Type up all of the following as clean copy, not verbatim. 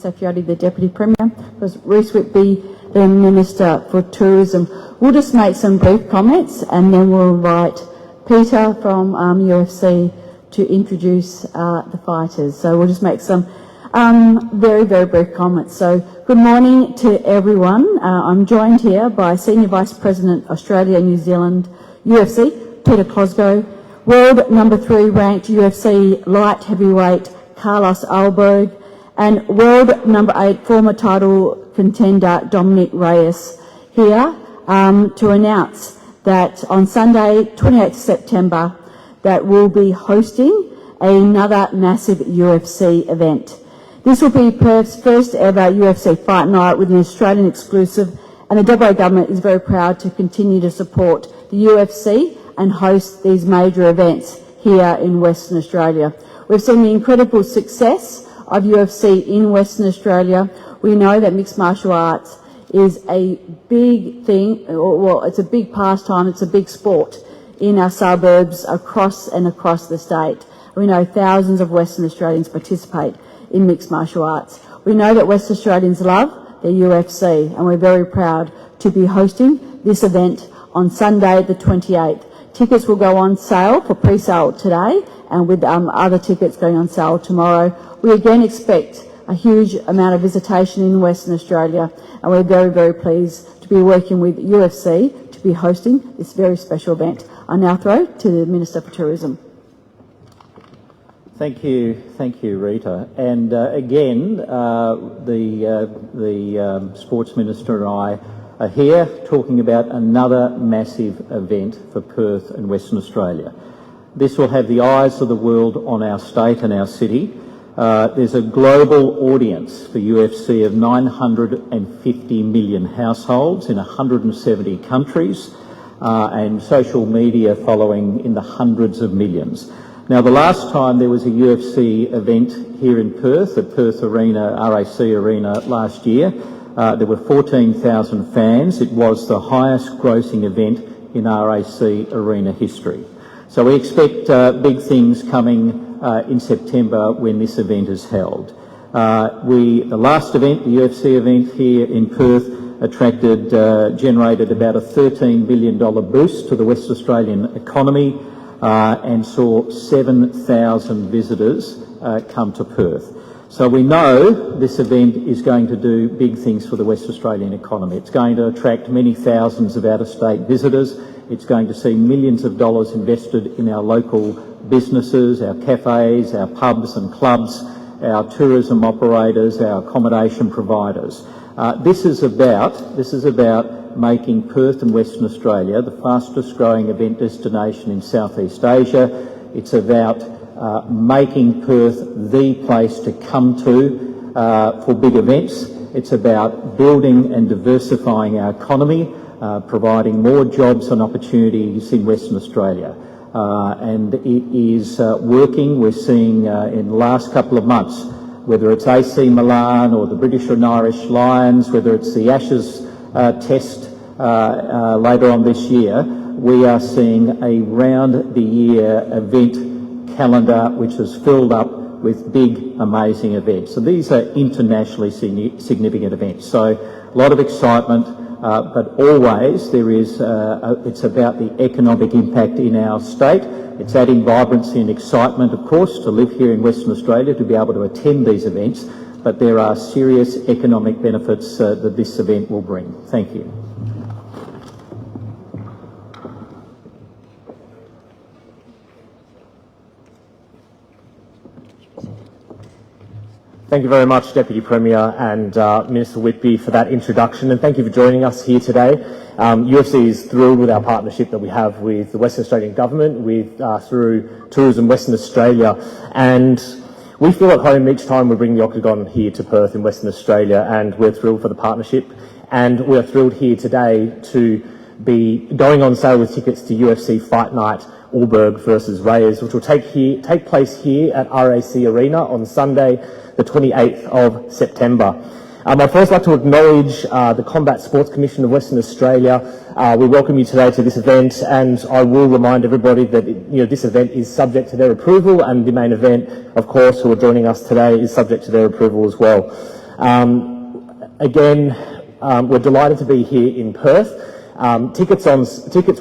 Saffioti, the Deputy Premier, because Rhys Whitby, the Minister for Tourism. We'll just make some brief comments and then we'll invite Peter from UFC to introduce the fighters. So we'll just make some very, very brief comments. So good morning to everyone. I'm joined here by Senior Vice President, Australia and New Zealand UFC, Peter Cosgrove, World number 3 ranked UFC light heavyweight Carlos Alberg, and World number 8 former title contender Dominic Reyes here to announce that on Sunday, 28th September, that we'll be hosting another massive UFC event. This will be Perth's first ever UFC Fight Night with an Australian exclusive, and the WA government is very proud to continue to support the UFC and host these major events here in Western Australia. We've seen the incredible success of UFC in Western Australia. We know that mixed martial arts is a big thing, well, it's a big pastime, it's a big sport in our suburbs across the state. We know thousands of Western Australians participate in mixed martial arts. We know that West Australians love the UFC, and we're very proud to be hosting this event on Sunday the 28th. Tickets will go on sale for pre-sale today, and with other tickets going on sale tomorrow. We again expect a huge amount of visitation in Western Australia, and we're very, very pleased to be working with UFC to be hosting this very special event. I now throw to the Minister for Tourism. Thank you, Rita. And again, the Sports Minister and I are here talking about another massive event for Perth and Western Australia. This will have the eyes of the world on our state and our city. There's a global audience for UFC of 950 million households in 170 countries, and social media following in the hundreds of millions. Now, the last time there was a UFC event here in Perth, at Perth Arena, RAC Arena last year, there were 14,000 fans. It was the highest grossing event in RAC Arena history. So we expect big things coming in September when this event is held. The last event, the UFC event here in Perth, generated about a $13 billion boost to the West Australian economy and saw 7,000 visitors come to Perth. So we know this event is going to do big things for the West Australian economy. It's going to attract many thousands of out-of-state visitors. It's going to see millions of dollars invested in our local businesses, our cafes, our pubs and clubs, our tourism operators, our accommodation providers. This is about making Perth and Western Australia the fastest growing event destination in Southeast Asia. It's about making Perth the place to come to for big events. It's about building and diversifying our economy, providing more jobs and opportunities in Western Australia. And it is working. We're seeing in the last couple of months, whether it's AC Milan or the British and Irish Lions, whether it's the Ashes test later on this year, we are seeing a round-the-year event calendar which is filled up with big, amazing events. So these are internationally significant events. So a lot of excitement, but always there is, it's about the economic impact in our state. It's adding vibrancy and excitement, of course, to live here in Western Australia, to be able to attend these events, but there are serious economic benefits that this event will bring. Thank you. Thank you very much, Deputy Premier and Minister Whitby, for that introduction, and thank you for joining us here today. UFC is thrilled with our partnership that we have with the Western Australian Government, through Tourism Western Australia, and we feel at home each time we bring the Octagon here to Perth in Western Australia, and we're thrilled for the partnership, and we're thrilled here today to be going on sale with tickets to UFC Fight Night, Alberg versus Reyes, which will take place here at RAC Arena on Sunday, the 28th of September. I'd first like to acknowledge the Combat Sports Commission of Western Australia. We welcome you today to this event, and I will remind everybody that this event is subject to their approval, and the main event, of course, who are joining us today, is subject to their approval as well. Again, we're delighted to be here in Perth. Tickets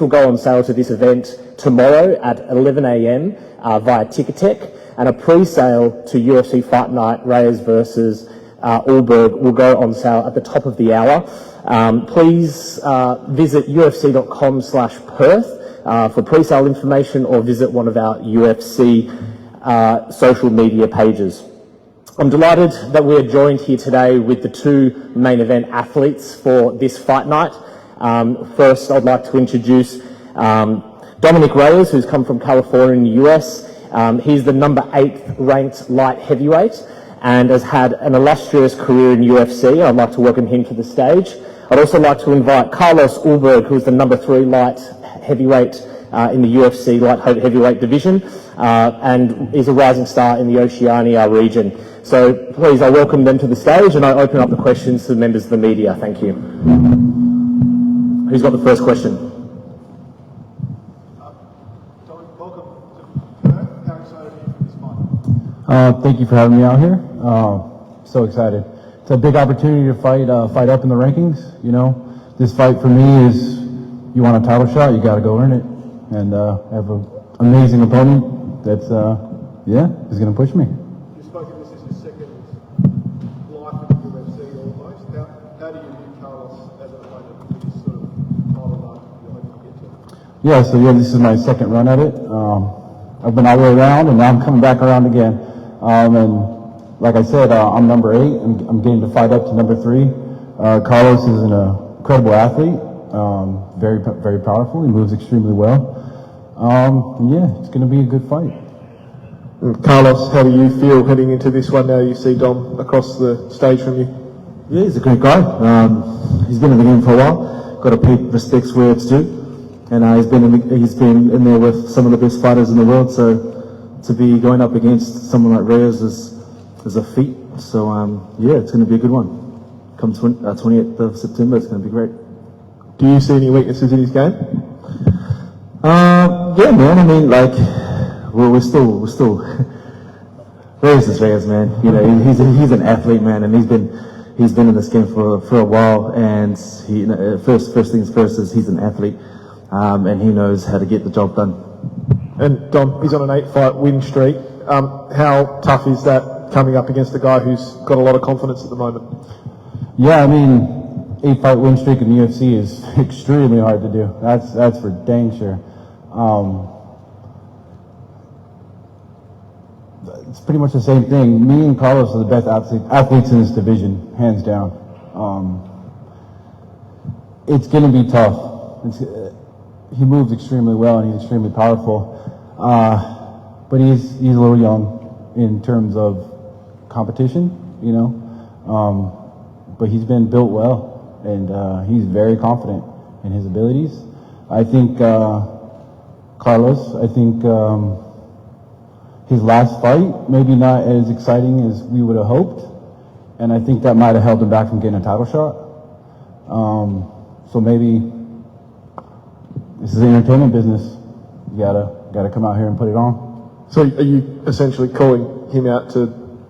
will go on sale to this event tomorrow at 11 a.m. Via Ticketek, and a pre-sale to UFC Fight Night Reyes versus Ulberg will go on sale at the top of the hour. Please visit ufc.com/Perth for pre-sale information, or visit one of our UFC social media pages. I'm delighted that we are joined here today with the two main event athletes for this fight night. First, I'd like to introduce Dominic Reyes, who's come from California in the US. He's the number 8th ranked light heavyweight and has had an illustrious career in UFC. I'd like to welcome him to the stage. I'd also like to invite Carlos Ulberg, who's the number 3 light heavyweight in the UFC light heavyweight division, and is a rising star in the Oceania region. So please, I welcome them to the stage, and I open up the questions to the members of the media. Thank you. Who's got the first question? Welcome to Perth. How excited are you for this fight? Thank you for having me out here. So excited. It's a big opportunity to fight up in the rankings. You know, this fight for me is, you want a title shot, you got to go earn it. And I have an amazing opponent that's, is going to push me. You spoke of this as your second life in the UFC almost. How do you view Carlos as an opponent for this sort of title run you're hoping to get to? Yeah, so this is my second run at it. I've been all the way around, and now I'm coming back around again. And like I said, I'm number 8. I'm getting to fight up to number 3. Carlos is an incredible athlete, very, very powerful. He moves extremely well. It's going to be a good fight. Carlos, how do you feel heading into this one now you see Dom across the stage from you? Yeah, he's a great guy. He's been in the game for a while. Got to pay respects where it's due. And he's been in there with some of the best fighters in the world. So to be going up against someone like Reyes is a feat. So it's going to be a good one. Come 28th of September, it's going to be great. Do you see any weaknesses in his game? Yeah, man. I mean, like, we're still. Reyes is Reyes, man. You know, he's an athlete, man, and he's been in this game for a while. And he, first things first is he's an athlete, and he knows how to get the job done. And Dom, he's on an 8-fight win streak. How tough is that coming up against a guy who's got a lot of confidence at the moment? Yeah, I mean, 8-fight win streak in the UFC is extremely hard to do. That's for dang sure. It's pretty much the same thing. Me and Carlos are the best athletes in this division, hands down. It's going to be tough. He moves extremely well, and he's extremely powerful. But he's a little young in terms of competition, you know. But he's been built well, and he's very confident in his abilities. I think Carlos, his last fight, maybe not as exciting as we would have hoped, and I think that might have held him back from getting a title shot. So maybe this is the entertainment business. You gotta come out here and put it on. So are you essentially calling him out to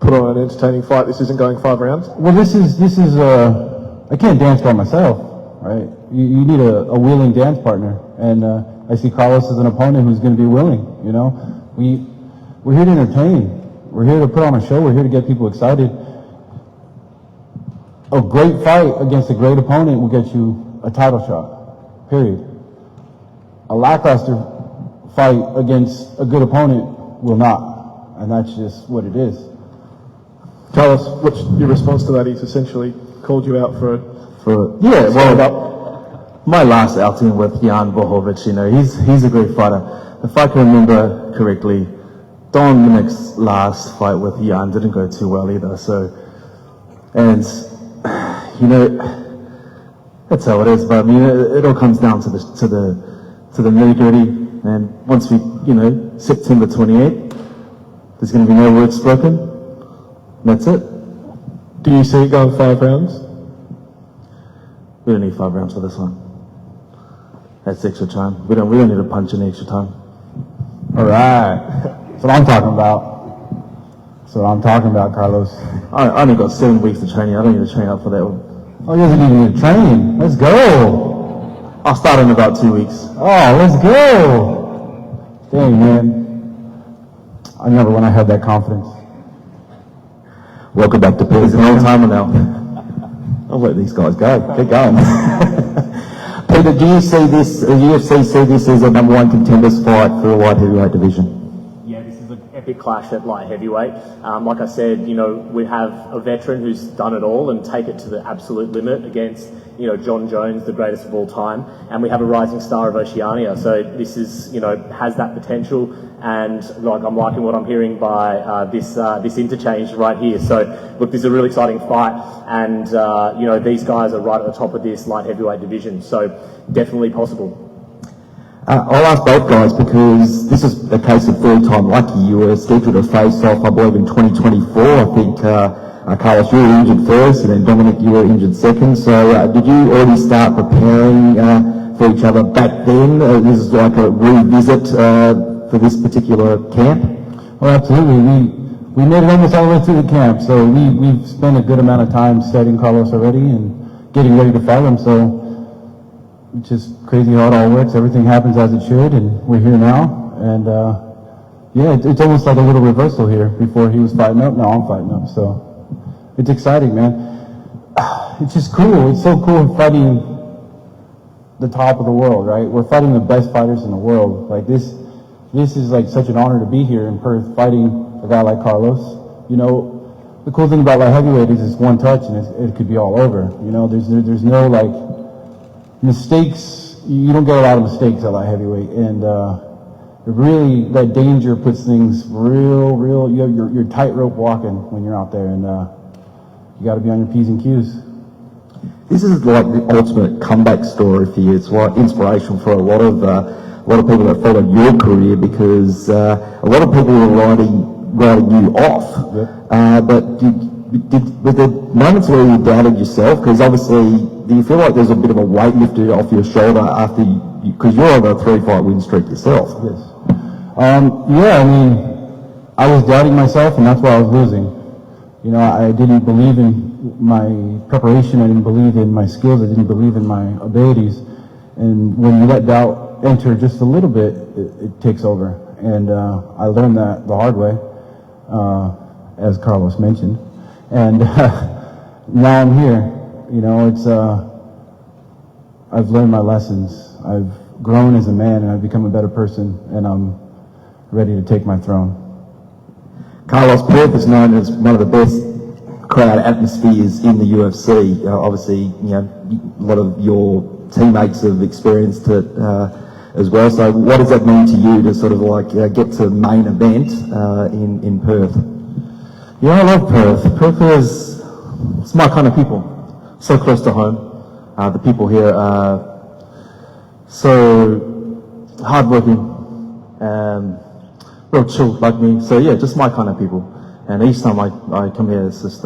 put on an entertaining fight? This isn't going 5 rounds? Well, this is I can't dance by myself, right? You need a willing dance partner, and I see Carlos as an opponent who's going to be willing. You know, we're here to entertain. We're here to put on a show. We're here to get people excited. A great fight against a great opponent will get you a title shot, period. A lackluster fight against a good opponent will not, and that's just what it is. Carlos, what's your response to that? He's essentially called you out for my last outing with Jan Bohovic, you know, he's a great fighter. If I can remember correctly, Dominic's last fight with Jan didn't go too well either. So, and you know, that's how it is. But I mean, it all comes down to the nitty-gritty. And once we, you know, September 28th, there's going to be no words spoken. That's it. Do you see it going 5 rounds? We don't need 5 rounds for this one. That's extra time. We don't need to punch in extra time. All right. That's what I'm talking about. So I'm talking about, Carlos. I only got 7 weeks of training. I don't need to train up for that one. Oh, he doesn't even need to train. Let's go. I'll start in about 2 weeks. Oh, let's go. Dang, man. I remember when I had that confidence. Welcome back to Perth. It's an old timer now. I'll let these guys go. Get going. Peter, do you see this, the UFC see this as a #1 contenders fight for the light heavyweight division? Yeah, this is an epic clash at light heavyweight. Like I said, you know, we have a veteran who's done it all and take it to the absolute limit against, you know, John Jones, the greatest of all time, and we have a rising star of Oceania. So this is, you know, has that potential, and like I'm liking what I'm hearing by this interchange right here. So look, this is a really exciting fight, and you know, these guys are right at the top of this light heavyweight division. So definitely possible. I'll ask both guys because this is a case of third-time lucky. You were scheduled to face off, I believe, in 2024. I think, Carlos, you were injured first, and then Dominic, you were injured second. So did you already start preparing for each other back then? This is like a revisit for this particular camp? Well, absolutely. We made it almost all the way through the camp, so we've spent a good amount of time studying Carlos already and getting ready to fight him. So it's just crazy how it all works. Everything happens as it should, and we're here now. And yeah, it's almost like a little reversal here. Before he was fighting up, now I'm fighting up. So it's exciting, man. It's just cool. It's so cool fighting the top of the world, right? We're fighting the best fighters in the world. Like this is like such an honor to be here in Perth fighting a guy like Carlos. You know, the cool thing about light heavyweight is it's one touch and it could be all over. You know, there's no like mistakes. You don't get a lot of mistakes at light heavyweight, and really that danger puts things real. You have your tightrope walking when you're out there, and you got to be on your P's and Q's. This is like the ultimate comeback story for you. It's like inspiration for a lot of people that followed your career, because a lot of people were writing you off. Yep. But were there moments where you doubted yourself? Because obviously, do you feel like there's a bit of a weight lifted off your shoulder after because you're on a 3-fight win streak yourself? Yes. Yeah, I mean, I was doubting myself, and that's why I was losing. You know, I didn't believe in my preparation. I didn't believe in my skills. I didn't believe in my abilities. And when you let doubt enter just a little bit, it takes over. And I learned that the hard way, as Carlos mentioned. And now I'm here. You know, it's I've learned my lessons. I've grown as a man, and I've become a better person, and I'm ready to take my throne. Carlos, Perth is known as one of the best crowd atmospheres in the UFC. Obviously, you know, a lot of your teammates have experienced it as well. So what does that mean to you to sort of like get to main event in Perth? Yeah, I love Perth. Perth is, it's my kind of people. So close to home. The people here are so hardworking and real chill like me. So yeah, just my kind of people. And each time I come here, it's just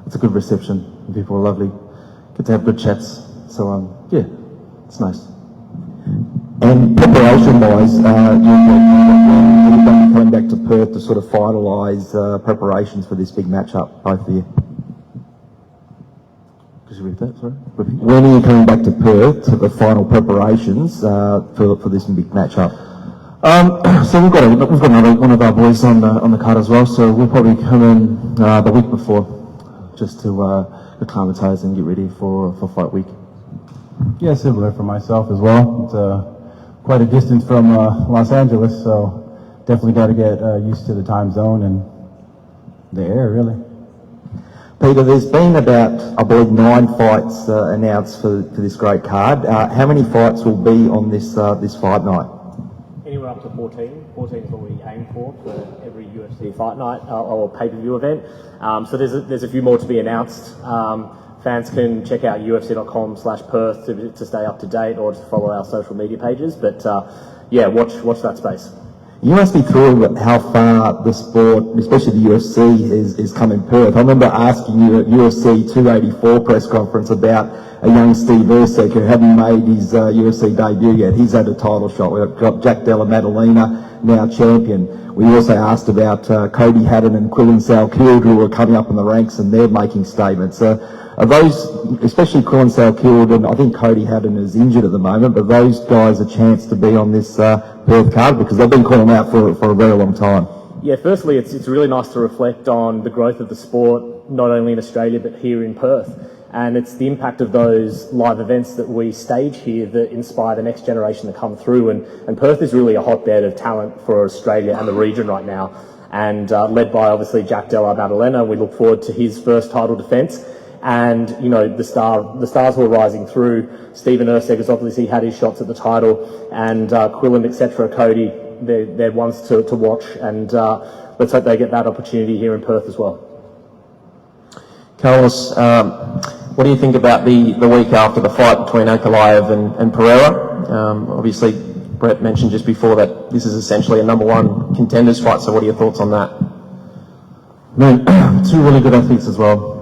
it's a good reception. People are lovely. Get to have good chats. So yeah, it's nice. And preparation-wise, you're coming back to Perth to sort of finalise preparations for this big matchup, both of you. Could you read that? Sorry. Repeat. When are you coming back to Perth to the final preparations for this big matchup? So we've got another one of our boys on the card as well. So we'll probably come in the week before, just to acclimatise and get ready for fight week. Yeah, similar for myself as well. It's quite a distance from Los Angeles, so definitely got to get used to the time zone and the air, really. Peter, there's been about, I believe, 9 fights announced for this great card. How many fights will be on this fight night? Anywhere up to 14. 14 is what we aim for every UFC Fight Night or pay-per-view event. So there's a few more to be announced. Fans can check out ufc.com/Perth to stay up to date, or to follow our social media pages. But yeah, watch that space. You must be thrilled at how far the sport, especially the UFC, is come in Perth. I remember asking you at UFC 284 press conference about a young Steve Ercek who hadn't made his UFC debut yet. He's had a title shot. We've got Jack Della Maddalena, now champion. We also asked about Cody Haddon and Quillan Salkeld, who were coming up in the ranks, and they're making statements. Are those, especially Quillan Salkeld, and I think Cody Haddon is injured at the moment, but those guys a chance to be on this Perth card because they've been calling out for a very long time? Yeah, firstly, it's really nice to reflect on the growth of the sport, not only in Australia but here in Perth. And it's the impact of those live events that we stage here that inspire the next generation to come through. And Perth is really a hotbed of talent for Australia and the region right now. And led by, obviously, Jack Della Maddalena, we look forward to his first title defence. And, you know, the stars who are rising through, Stephen Erceg has obviously had his shots at the title, and Quillan, etc., Cody, they're ones to watch. And let's hope they get that opportunity here in Perth as well. Carlos, what do you think about the week after the fight between Ankalaev and Pereira? Obviously, Brett mentioned just before that this is essentially a #1 contenders fight, so what are your thoughts on that? Man, two really good athletes as well.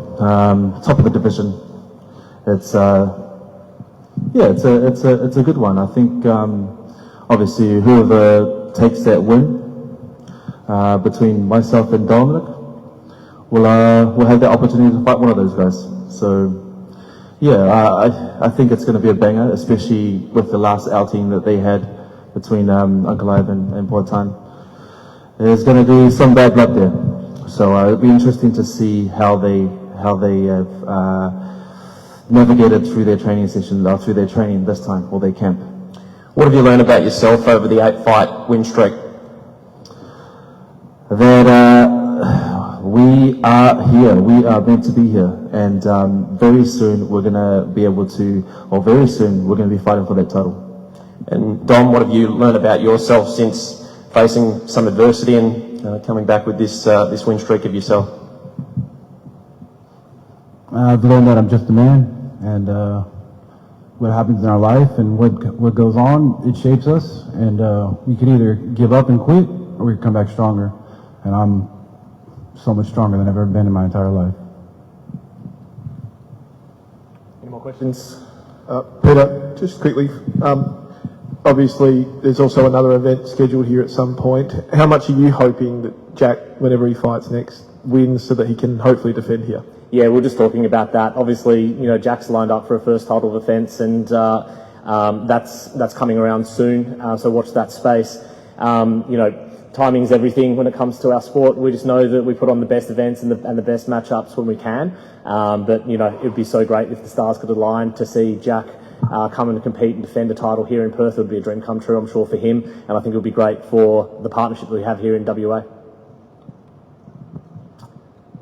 Top of the division. It's a good one. I think obviously whoever takes that win between myself and Dominic will have the opportunity to fight one of those guys. So yeah, I think it's going to be a banger, especially with the last outing that they had between Ankalaev and Poitin. There's going to be some bad blood there, so it'll be interesting to see how they have navigated through their training session, through their training this time, or their camp. What have you learned about yourself over the 8-fight win streak? That we are here, we are meant to be here, and very soon we're going to be able to, or very soon we're going to be fighting for that title. And Dom, what have you learned about yourself since facing some adversity and coming back with this win streak of yourself? I've learned that I'm just a man, and what happens in our life and what goes on, it shapes us, and we can either give up and quit, or we can come back stronger, and I'm so much stronger than I've ever been in my entire life. Any more questions? Peter, just quickly, obviously there's also another event scheduled here at some point. How much are you hoping that Jack, whenever he fights next, wins so that he can hopefully defend here? Yeah, we're just talking about that. Obviously, you know, Jack's lined up for a first title defence, and that's coming around soon. So watch that space. You know, timing's everything when it comes to our sport. We just know that we put on the best events and the best matchups when we can. But you know, it'd be so great if the stars could align to see Jack come and compete and defend a title here in Perth. It would be a dream come true, I'm sure, for him, and I think it would be great for the partnership that we have here in WA.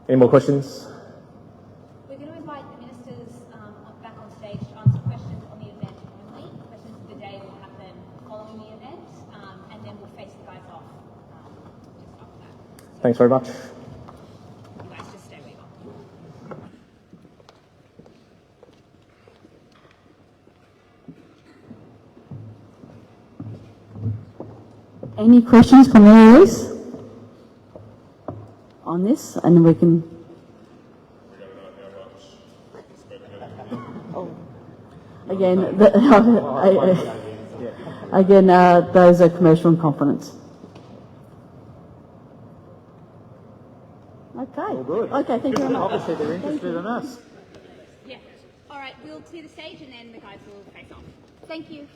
Any more questions? We're going to invite the ministers back on stage to answer questions on the event only. Questions of the day will happen following the event, and then we'll face the guys off just after that. So Thanks very much. you guys just stay where you are. Any questions from the audience on this? And we can... Again, those are commercial in confidence. Okay. All good. Okay, thank you very much. Obviously, they're interested in us. Yeah. All right, we'll clear the stage and then the guys will face off. Thank you.